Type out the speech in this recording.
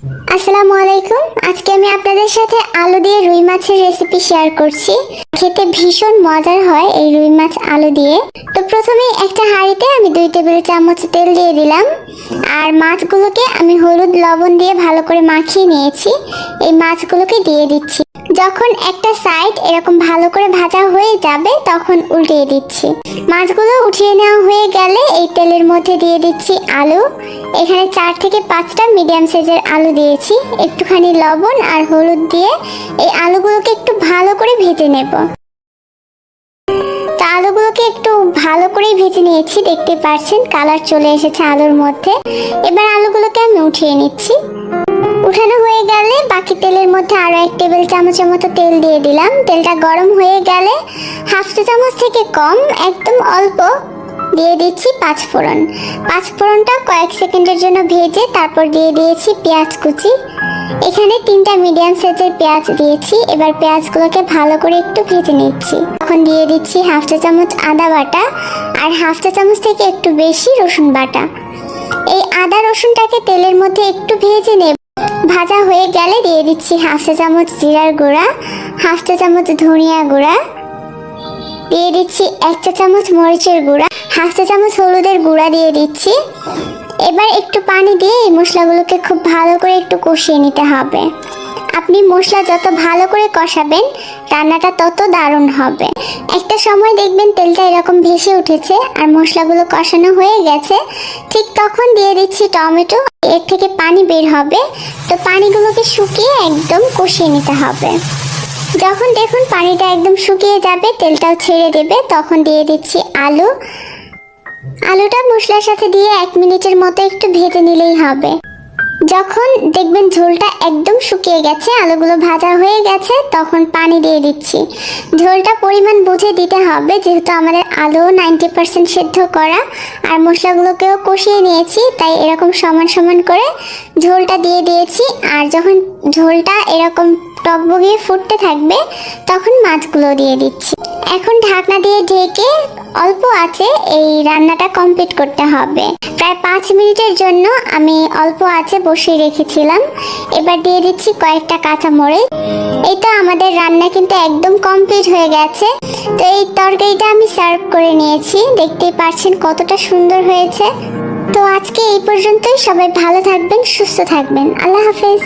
আসসালামু আলাইকুম। আজকে আমি আপনাদের সাথে আলু দিয়ে রুই মাছের রেসিপি শেয়ার করছি। খেতে ভীষণ মজার হয় এই রুই মাছ আলু দিয়ে। তো প্রথমেই একটা হাঁড়িতে আমি 2 টেবিল চামচ তেল দিয়ে দিলাম, আর মাছগুলোকে আমি হলুদ লবণ দিয়ে ভালো করে মাখিয়ে নিয়েছি। এই মাছগুলোকে দিয়ে দিচ্ছি। যখন একটা সাইড এরকম ভালো করে ভাজা হয়ে যাবে তখন উল্টিয়ে দিচ্ছি। মাছগুলো উঠিয়ে নেওয়া হয়ে গেলে এই তেলের মধ্যে দিয়ে দিচ্ছি আলু। এখানে 4 থেকে 5টা মিডিয়াম সাইজের আলু দিয়েছি। একটুখানি লবণ আর হলুদ দিয়ে এই আলুগুলোকে একটু ভালো করে ভেজে নেব। তো আলুগুলোকে একটু ভালো করে ভেজে নিয়েছি, দেখতে পাচ্ছেন কালার চলে এসেছে আলুর মধ্যে। এবার আলুগুলোকে আমি উঠিয়ে নিচ্ছি। উঠানো হয়ে গেলে বাকি তেলের মধ্যে আরো 1 টেবিল চামচের মতো তেল দিয়ে দিলাম। তেলটা গরম হয়ে গেলে হাফ চা চামচ থেকে কম, একদম অল্প দিয়ে দিচ্ছি পাঁচফোড়ন। পাঁচফোড়নটা কয়েক সেকেন্ডের জন্য ভেজে তারপর দিয়ে দিয়েছি পেঁয়াজ কুচি। এখানে 3টা মিডিয়াম সাইজের পেঁয়াজ দিয়েছি। এবার পেঁয়াজগুলোকে ভালো করে একটু ভেজে নিচ্ছি। এখন দিয়ে দিচ্ছি হাফ চা চামচ আদা বাটা আর হাফ চা চামচ থেকে একটু বেশি রসুন বাটা। এই আদা রসুনটাকে তেলের মধ্যে একটু ভেজে নেব। ভাজা হয়ে গেলে দিয়ে দিচ্ছি হাফ চা চামচ জিরার গুঁড়া, হাফ চা চামচ ধনিয়া গুঁড়া, দিয়ে দিচ্ছি 1 চা চামচ মরিচের গুঁড়া, হাফ চা চামচ হলুদের গুঁড়া দিয়ে দিচ্ছি। এবার একটু পানি দিয়ে এই মশলাগুলোকে খুব ভালো করে একটু কষিয়ে নিতে হবে। আপনি মশলা যত ভালো করে কষাবেন রান্নাটা তত দারুণ হবে। একটা সময় দেখবেন তেলটা এরকম ভেসে উঠেছে আর মশলাগুলো কষানো হয়ে গেছে। ঠিক তখন দিয়ে দিচ্ছি টমেটো। এর থেকে পানি বের হবে, তো পানিগুলোকে শুকিয়ে একদম কষিয়ে নিতে হবে। যখন দেখুন পানিটা একদম শুকিয়ে যাবে, তেলটাও ছেড়ে দেবে, তখন দিয়ে দিচ্ছি আলু। আলুটা মশলার সাথে দিয়ে 1 মিনিটের মতো একটু ভেজে নিলেই হবে। যখন দেখবেন ঝোলটা একদম শুকিয়ে গেছে, আলুগুলো ভাজা হয়ে গেছে, তখন পানি দিয়ে দিচ্ছি। ঝোলটা পরিমাণ বুঝে দিতে হবে, যেহেতু আমাদের আলু 90% সেদ্ধ করা আর মশলাগুলোকেও কষিয়ে নিয়েছি, তাই এরকম সমান সমান করে ঝোলটা দিয়ে দিয়েছি। আর যখন ঝোলটা এরকম টকবগিয়ে ফুটতে থাকবে তখন মাছগুলো দিয়ে দিচ্ছি। এখন ঢাকনা দিয়ে ঢেকে অল্প আঁচে এই রান্নাটা কমপ্লিট করতে হবে। প্রায় 5 মিনিটের জন্য আমি অল্প আঁচে বসিয়ে রেখেছিলাম। এবার দিয়ে দিচ্ছি কয়েকটা কাঁচামরিচ। এটা আমাদের রান্না কিন্তু একদম কমপ্লিট হয়ে গেছে। তো এই তরকারিটা আমি সার্ভ করে নিয়েছি। দেখতেই পাচ্ছেন কতটা সুন্দর হয়েছে। তো আজকে এই পর্যন্তই। সবাই ভালো থাকবেন, সুস্থ থাকবেন। আল্লাহ হাফেজ।